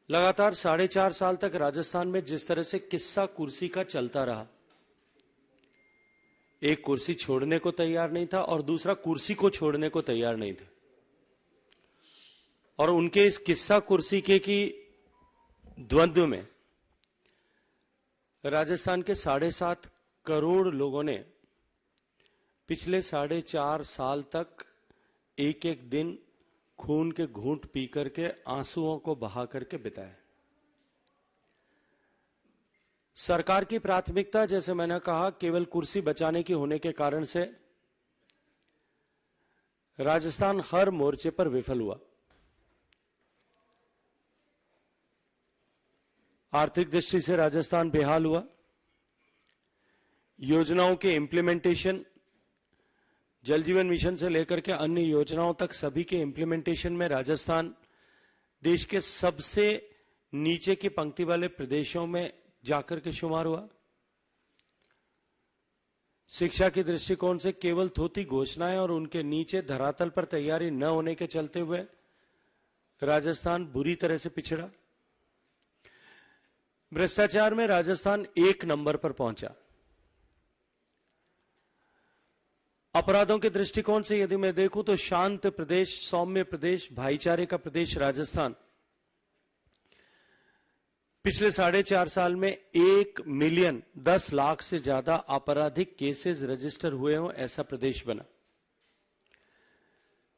लगातार 4.5 साल तक राजस्थान में जिस तरह से किस्सा कुर्सी का चलता रहा, एक कुर्सी छोड़ने को तैयार नहीं था और दूसरा कुर्सी को छोड़ने को तैयार नहीं थे। और उनके इस किस्सा कुर्सी के की द्वंद्व में राजस्थान के 7.5 करोड़ लोगों ने पिछले 4.5 साल तक एक एक दिन खून के घूंट पी करके, आंसुओं को बहा करके बिताए। सरकार की प्राथमिकता, जैसे मैंने कहा, केवल कुर्सी बचाने की होने के कारण से राजस्थान हर मोर्चे पर विफल हुआ। आर्थिक दृष्टि से राजस्थान बेहाल हुआ। योजनाओं के इंप्लीमेंटेशन, जल जीवन मिशन से लेकर के अन्य योजनाओं तक सभी के इंप्लीमेंटेशन में राजस्थान देश के सबसे नीचे की पंक्ति वाले प्रदेशों में जाकर के शुमार हुआ। शिक्षा के दृष्टिकोण से केवल थोथी घोषणाएं और उनके नीचे धरातल पर तैयारी न होने के चलते हुए राजस्थान बुरी तरह से पिछड़ा। भ्रष्टाचार में राजस्थान 1 नंबर पर पहुंचा। अपराधों के दृष्टिकोण से यदि मैं देखूं तो शांत प्रदेश, सौम्य प्रदेश, भाईचारे का प्रदेश राजस्थान पिछले 4.5 साल में 1,10,00,000 लाख से ज्यादा आपराधिक केसेस रजिस्टर हुए हों, ऐसा प्रदेश बना।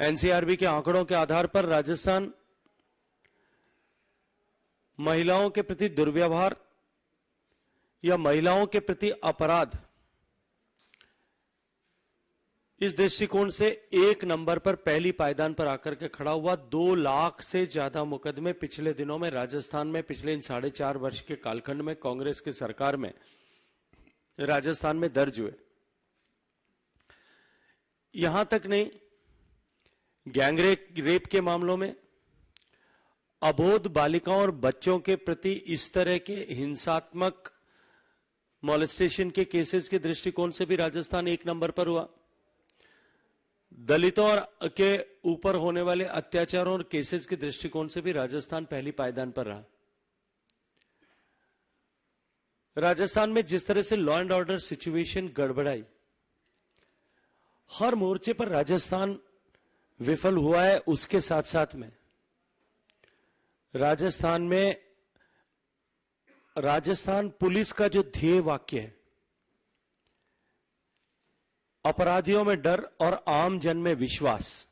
एनसीआरबी के आंकड़ों के आधार पर राजस्थान महिलाओं के प्रति दुर्व्यवहार या महिलाओं के प्रति अपराध, इस दृष्टिकोण से 1 नंबर पर पहली पायदान पर आकर के खड़ा हुआ। 2 लाख से ज्यादा मुकदमे पिछले दिनों में राजस्थान में, पिछले इन 4.5 वर्ष के कालखंड में कांग्रेस की सरकार में राजस्थान में दर्ज हुए। यहां तक नहीं, गैंगरेप के मामलों में, अबोध बालिकाओं और बच्चों के प्रति इस तरह के हिंसात्मक मॉलेस्टेशन के केसेस के दृष्टिकोण से भी राजस्थान 1 नंबर पर हुआ। दलितों के ऊपर होने वाले अत्याचारों और केसेस के दृष्टिकोण से भी राजस्थान पहली पायदान पर रहा। राजस्थान में जिस तरह से लॉ एंड ऑर्डर सिचुएशन गड़बड़ाई, हर मोर्चे पर राजस्थान विफल हुआ है। उसके साथ साथ में राजस्थान पुलिस का जो ध्येय वाक्य है, अपराधियों में डर और आम जन में विश्वास,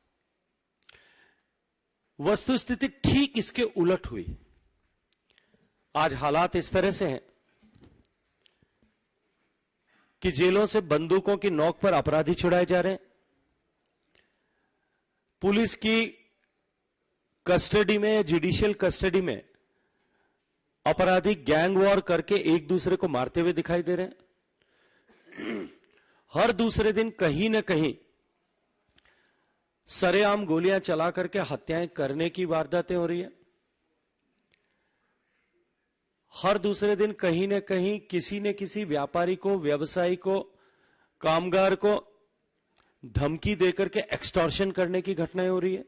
वस्तुस्थिति ठीक इसके उलट हुई। आज हालात इस तरह से हैं कि जेलों से बंदूकों की नोक पर अपराधी छुड़ाए जा रहे हैं। पुलिस की कस्टडी में, जुडिशियल कस्टडी में अपराधी गैंग वॉर करके एक दूसरे को मारते हुए दिखाई दे रहे हैं। हर दूसरे दिन कहीं न कहीं सरेआम गोलियां चला करके हत्याएं करने की वारदातें हो रही है। हर दूसरे दिन कहीं न कहीं किसी न किसी व्यापारी को, व्यवसायी को, कामगार को धमकी देकर के एक्सटॉर्शन करने की घटनाएं हो रही है।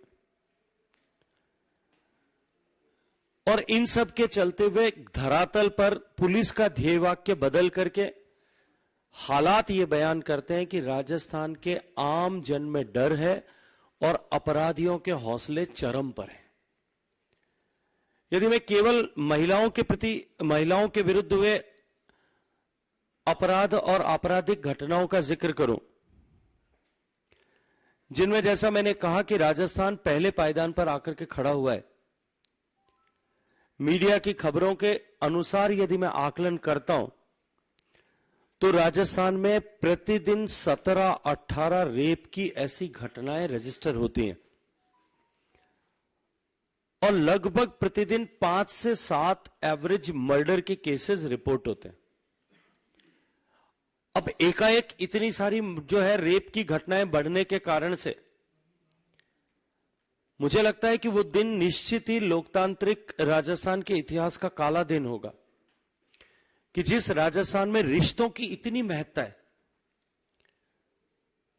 और इन सब के चलते हुए धरातल पर पुलिस का ध्येय वाक्य बदल करके हालात ये बयान करते हैं कि राजस्थान के आम जन में डर है और अपराधियों के हौसले चरम पर हैं। यदि मैं केवल महिलाओं के विरुद्ध हुए अपराध और आपराधिक घटनाओं का जिक्र करूं, जिनमें जैसा मैंने कहा कि राजस्थान पहले पायदान पर आकर के खड़ा हुआ है। मीडिया की खबरों के अनुसार यदि मैं आकलन करता हूं तो राजस्थान में प्रतिदिन 17-18 रेप की ऐसी घटनाएं रजिस्टर होती हैं और लगभग प्रतिदिन 5 से 7 एवरेज मर्डर के केसेस रिपोर्ट होते हैं। अब एकाएक इतनी सारी जो है रेप की घटनाएं बढ़ने के कारण से मुझे लगता है कि वो दिन निश्चित ही लोकतांत्रिक राजस्थान के इतिहास का काला दिन होगा कि जिस राजस्थान में रिश्तों की इतनी महत्ता है,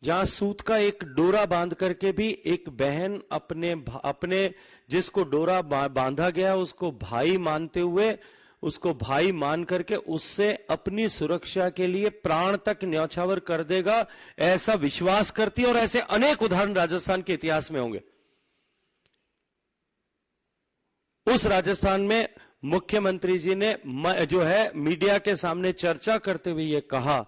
जहां सूत का एक डोरा बांध करके भी एक बहन अपने जिसको डोरा बांधा गया उसको भाई मानते हुए, उसको भाई मान करके उससे अपनी सुरक्षा के लिए प्राण तक न्यौछावर कर देगा, ऐसा विश्वास करती है। और ऐसे अनेक उदाहरण राजस्थान के इतिहास में होंगे। उस राजस्थान में मुख्यमंत्री जी ने जो है मीडिया के सामने चर्चा करते हुए यह कहा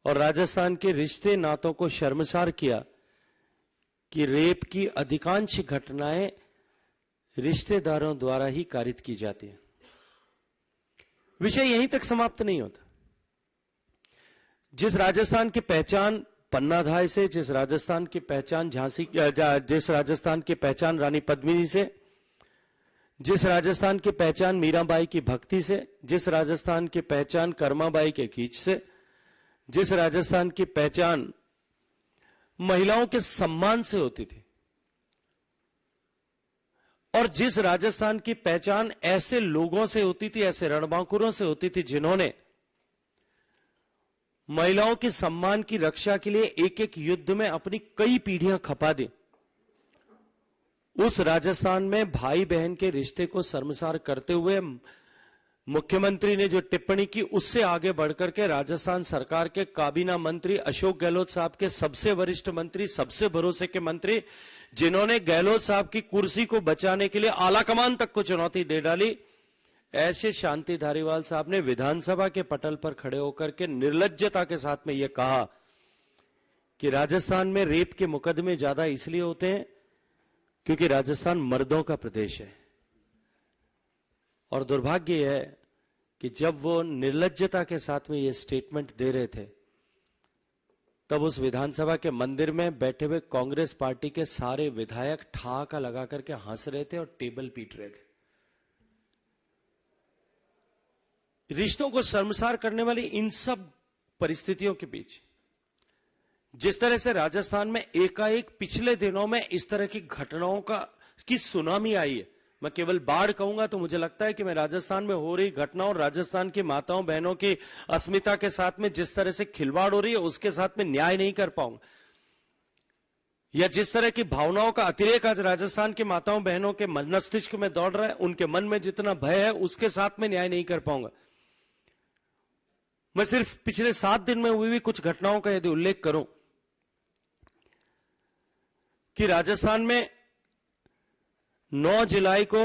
और राजस्थान के रिश्ते नातों को शर्मसार किया कि रेप की अधिकांश घटनाएं रिश्तेदारों द्वारा ही कारित की जाती है। विषय यहीं तक समाप्त नहीं होता। जिस राजस्थान की पहचान पन्नाधाय से, जिस राजस्थान की पहचान जिस राजस्थान की पहचान रानी पद्मिनी से, जिस राजस्थान की पहचान मीराबाई की भक्ति से, जिस राजस्थान की पहचान कर्माबाई के कीच से, जिस राजस्थान की पहचान महिलाओं के सम्मान से होती थी, और जिस राजस्थान की पहचान ऐसे लोगों से होती थी, ऐसे रणबांकुरों से होती थी जिन्होंने महिलाओं के सम्मान की रक्षा के लिए एक एक युद्ध में अपनी कई पीढ़ियां खपा दी, उस राजस्थान में भाई बहन के रिश्ते को शर्मसार करते हुए मुख्यमंत्री ने जो टिप्पणी की उससे आगे बढ़कर के राजस्थान सरकार के काबीना मंत्री अशोक गहलोत साहब के सबसे वरिष्ठ मंत्री, सबसे भरोसे के मंत्री, जिन्होंने गहलोत साहब की कुर्सी को बचाने के लिए आलाकमान तक को चुनौती दे डाली, ऐसे शांति धारीवाल साहब ने विधानसभा के पटल पर खड़े होकर के निर्लज्जता के साथ में यह कहा कि राजस्थान में रेप के मुकदमे ज्यादा इसलिए होते हैं क्योंकि राजस्थान मर्दों का प्रदेश है। और दुर्भाग्य यह है कि जब वो निर्लज्जता के साथ में ये स्टेटमेंट दे रहे थे, तब उस विधानसभा के मंदिर में बैठे हुए कांग्रेस पार्टी के सारे विधायक ठहाका लगा करके हंस रहे थे और टेबल पीट रहे थे। रिश्तों को शर्मसार करने वाली इन सब परिस्थितियों के बीच जिस तरह से राजस्थान में एकाएक पिछले दिनों में इस तरह की घटनाओं की सुनामी आई है, मैं केवल बाढ़ कहूंगा तो मुझे लगता है कि मैं राजस्थान में हो रही घटनाओं और राजस्थान की माताओं बहनों की अस्मिता के साथ में जिस तरह से खिलवाड़ हो रही है उसके साथ में न्याय नहीं कर पाऊंगा, या जिस तरह की भावनाओं का अतिरेक आज राजस्थान की माताओं बहनों के मस्तिष्क में दौड़ रहा है, उनके मन में जितना भय है उसके साथ में न्याय नहीं कर पाऊंगा। मैं सिर्फ पिछले 7 दिन में हुई कुछ घटनाओं का यदि उल्लेख करूं कि राजस्थान में 9 जुलाई को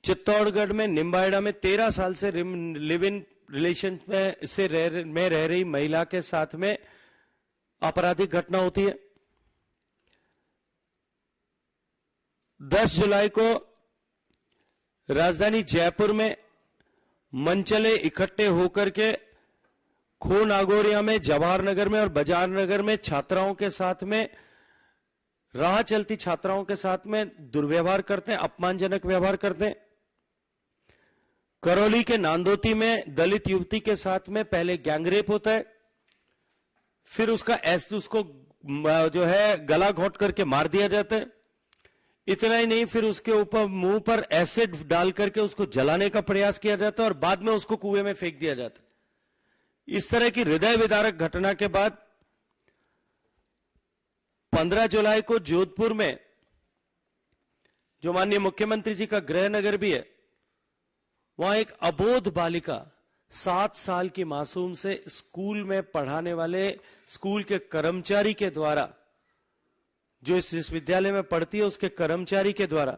चित्तौड़गढ़ में निम्बाहेड़ा में 13 साल से लिव इन रिलेशन में रह रही महिला के साथ में आपराधिक घटना होती है। 10 जुलाई को राजधानी जयपुर में मनचले इकट्ठे होकर के खो नागौरिया में, जवाहर नगर में और बाजार नगर में छात्राओं के साथ में, राह चलती छात्राओं के साथ में दुर्व्यवहार करते हैं, अपमानजनक व्यवहार करते हैं। करौली के नांदोती में दलित युवती के साथ में पहले गैंगरेप होता है, फिर उसको जो है गला घोंट करके मार दिया जाता है। इतना ही नहीं, फिर उसके ऊपर मुंह पर एसिड डाल करके उसको जलाने का प्रयास किया जाता है और बाद में उसको कुएं में फेंक दिया जाता है। इस तरह की हृदय विदारक घटना के बाद 15 जुलाई को जोधपुर में, जो माननीय मुख्यमंत्री जी का गृह नगर भी है, वहां एक अबोध बालिका 7 साल की मासूम से स्कूल में पढ़ाने वाले स्कूल के कर्मचारी के द्वारा, जो इस विश्वविद्यालय में पढ़ती है उसके कर्मचारी के द्वारा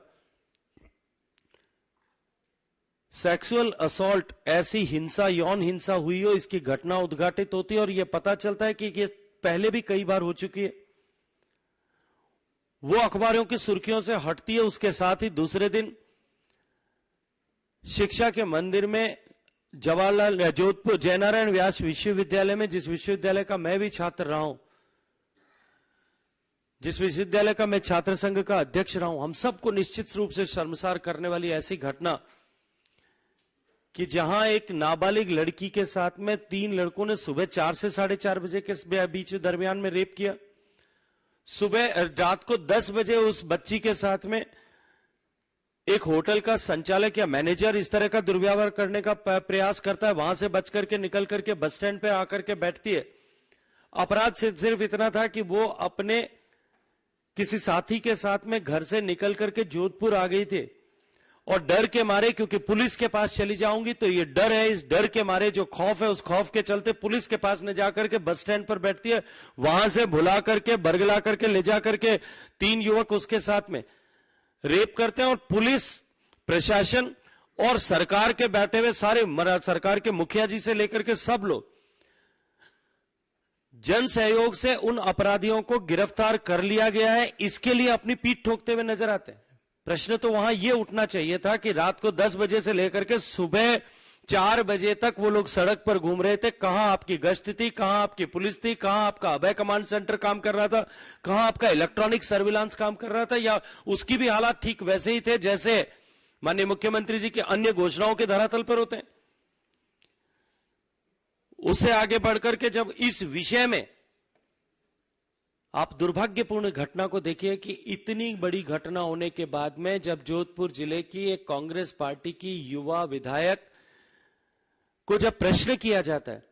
सेक्सुअल असॉल्ट, ऐसी हिंसा, यौन हिंसा हुई हो, इसकी घटना उद्घाटित होती है और यह पता चलता है कि ये पहले भी कई बार हो चुकी है। वो अखबारों की सुर्खियों से हटती है। उसके साथ ही दूसरे दिन शिक्षा के मंदिर में जवाहरलाल जोधपुर जयनारायण व्यास विश्वविद्यालय में, जिस विश्वविद्यालय का मैं भी छात्र रहा हूं, जिस विश्वविद्यालय का मैं छात्र संघ का अध्यक्ष रहा हूं, हम सबको निश्चित रूप से शर्मसार करने वाली ऐसी घटना कि जहां एक नाबालिग लड़की के साथ में 3 लड़कों ने सुबह 4 से 4:30 बजे के बीच दरमियान में रेप किया। रात को 10 बजे उस बच्ची के साथ में एक होटल का संचालक या मैनेजर इस तरह का दुर्व्यवहार करने का प्रयास करता है, वहां से बच करके निकल करके बस स्टैंड पे आकर के बैठती है अपराध सिर्फ इतना था कि वो अपने किसी साथी के साथ में घर से निकल करके जोधपुर आ गई थी और डर के मारे, क्योंकि पुलिस के पास चली जाऊंगी तो ये डर है, इस डर के मारे जो खौफ है, उस खौफ के चलते पुलिस के पास न जाकर के बस स्टैंड पर बैठती है, वहां से भुला करके बरगला करके ले जा करके 3 युवक उसके साथ में रेप करते हैं। और पुलिस प्रशासन और सरकार के बैठे हुए सारे सरकार के मुखिया जी से लेकर के सब लोग जन सहयोग से उन अपराधियों को गिरफ्तार कर लिया गया है, इसके लिए अपनी पीठ ठोकते हुए नजर आते हैं। प्रश्न तो वहां यह उठना चाहिए था कि रात को 10 बजे से लेकर के सुबह 4 बजे तक वो लोग सड़क पर घूम रहे थे। कहां आपकी गश्त थी, कहां आपकी पुलिस थी, कहां आपका अभय कमांड सेंटर काम कर रहा था, कहां आपका इलेक्ट्रॉनिक सर्विलांस काम कर रहा था, या उसकी भी हालात ठीक वैसे ही थे जैसे माननीय मुख्यमंत्री जी की अन्य घोषणाओं के धरातल पर होते हैं। उससे आगे बढ़कर के जब इस विषय में आप दुर्भाग्यपूर्ण घटना को देखिए कि इतनी बड़ी घटना होने के बाद में जब जोधपुर जिले की एक कांग्रेस पार्टी की युवा विधायक को जब प्रश्न किया जाता है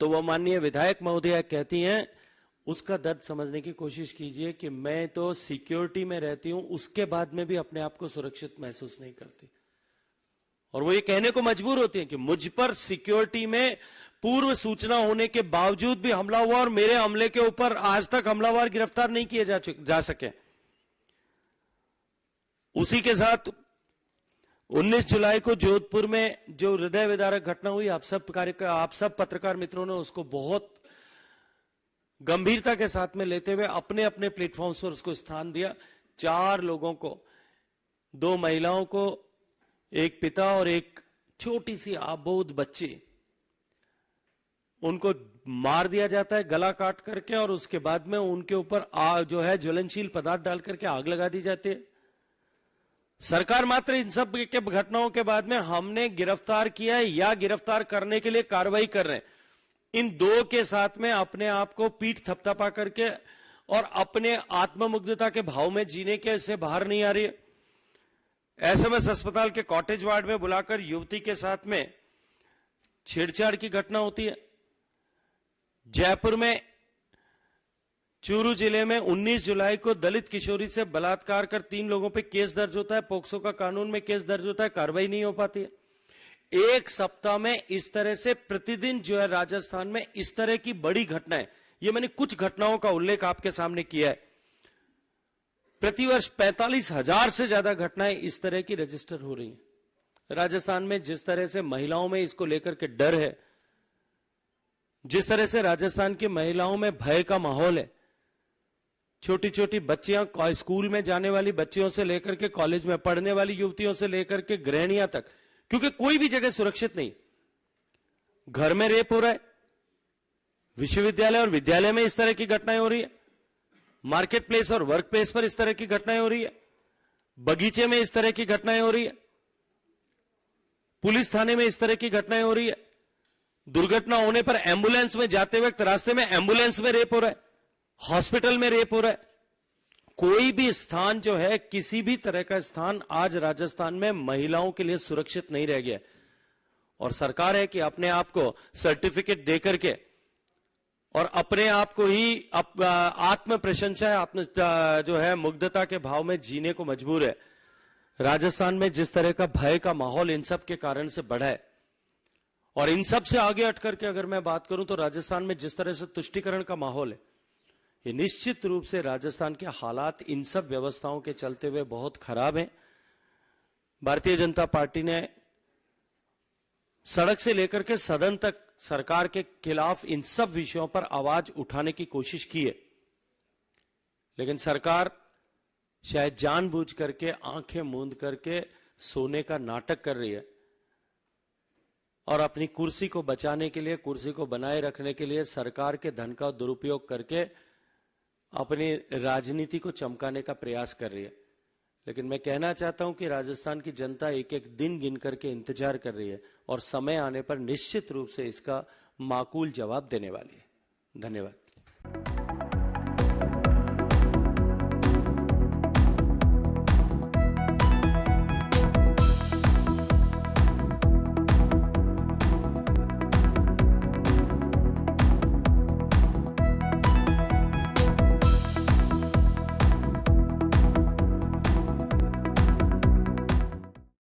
तो वह माननीय विधायक महोदया कहती हैं, उसका दर्द समझने की कोशिश कीजिए कि मैं तो सिक्योरिटी में रहती हूं, उसके बाद में भी अपने आप को सुरक्षित महसूस नहीं करती। और वो ये कहने को मजबूर होती हैं कि मुझ पर सिक्योरिटी में पूर्व सूचना होने के बावजूद भी हमला हुआ और मेरे हमले के ऊपर आज तक हमलावर गिरफ्तार नहीं किए जा सके। उसी के साथ 19 जुलाई को जोधपुर में जो हृदय विदारक घटना हुई, आप सब पत्रकार मित्रों ने उसको बहुत गंभीरता के साथ में लेते हुए अपने अपने प्लेटफॉर्म्स पर उसको स्थान दिया। 4 लोगों को, 2 महिलाओं को, एक पिता और एक छोटी सी आबोध बच्ची, उनको मार दिया जाता है गला काट करके और उसके बाद में उनके ऊपर जो है ज्वलनशील पदार्थ डाल करके आग लगा दी जाती है। सरकार मात्र इन सब के घटनाओं के बाद में हमने गिरफ्तार किया है या गिरफ्तार करने के लिए कार्रवाई कर रहे हैं, इन 2 के साथ में अपने आप को पीठ थपथपा करके और अपने आत्ममुग्धता के भाव में जीने के से बाहर नहीं आ रही है। एसएमएस अस्पताल के कॉटेज वार्ड में बुलाकर युवती के साथ में छेड़छाड़ की घटना होती है। जयपुर में चूरू जिले में 19 जुलाई को दलित किशोरी से बलात्कार कर 3 लोगों पे केस दर्ज होता है, पोक्सो का कानून में केस दर्ज होता है, कार्रवाई नहीं हो पाती है। 1 सप्ताह में इस तरह से प्रतिदिन जो है राजस्थान में इस तरह की बड़ी घटनाएं, ये मैंने कुछ घटनाओं का उल्लेख आपके सामने किया है। प्रतिवर्ष 45,000 से ज्यादा घटनाएं इस तरह की रजिस्टर हो रही हैं। राजस्थान में जिस तरह से महिलाओं में इसको लेकर के डर है, जिस तरह से राजस्थान की महिलाओं में भय का माहौल है, छोटी छोटी बच्चियां, स्कूल में जाने वाली बच्चियों से लेकर के कॉलेज में पढ़ने वाली युवतियों से लेकर के गृहिणियां तक, क्योंकि कोई भी जगह सुरक्षित नहीं। घर में रेप हो रहा है, विश्वविद्यालय और विद्यालय में इस तरह की घटनाएं हो रही है, मार्केट प्लेस और वर्क प्लेस पर इस तरह की घटनाएं हो रही है, बगीचे में इस तरह की घटनाएं हो रही है, पुलिस थाने में इस तरह की घटनाएं हो रही है, दुर्घटना होने पर एम्बुलेंस में जाते वक्त रास्ते में एम्बुलेंस में रेप हो रहा है, हॉस्पिटल में रेप हो रहा है। कोई भी स्थान जो है, किसी भी तरह का स्थान आज राजस्थान में महिलाओं के लिए सुरक्षित नहीं रह गया। और सरकार है कि अपने आप को सर्टिफिकेट देकर के और अपने आप को ही आत्म प्रशंसा, जो है मुग्धता के भाव में जीने को मजबूर है। राजस्थान में जिस तरह का भय का माहौल इन सब के कारण से बढ़ा है, और इन सब से आगे हट करके अगर मैं बात करूं तो राजस्थान में जिस तरह से तुष्टीकरण का माहौल है, ये निश्चित रूप से राजस्थान के हालात इन सब व्यवस्थाओं के चलते हुए बहुत खराब हैं। भारतीय जनता पार्टी ने सड़क से लेकर के सदन तक सरकार के खिलाफ इन सब विषयों पर आवाज उठाने की कोशिश की है, लेकिन सरकार शायद जानबूझ करके आंखें मूंद करके सोने का नाटक कर रही है और अपनी कुर्सी को बचाने के लिए, कुर्सी को बनाए रखने के लिए सरकार के धन का दुरुपयोग करके अपनी राजनीति को चमकाने का प्रयास कर रही है। लेकिन मैं कहना चाहता हूं कि राजस्थान की जनता एक एक दिन गिन करके इंतजार कर रही है और समय आने पर निश्चित रूप से इसका माकूल जवाब देने वाली है। धन्यवाद।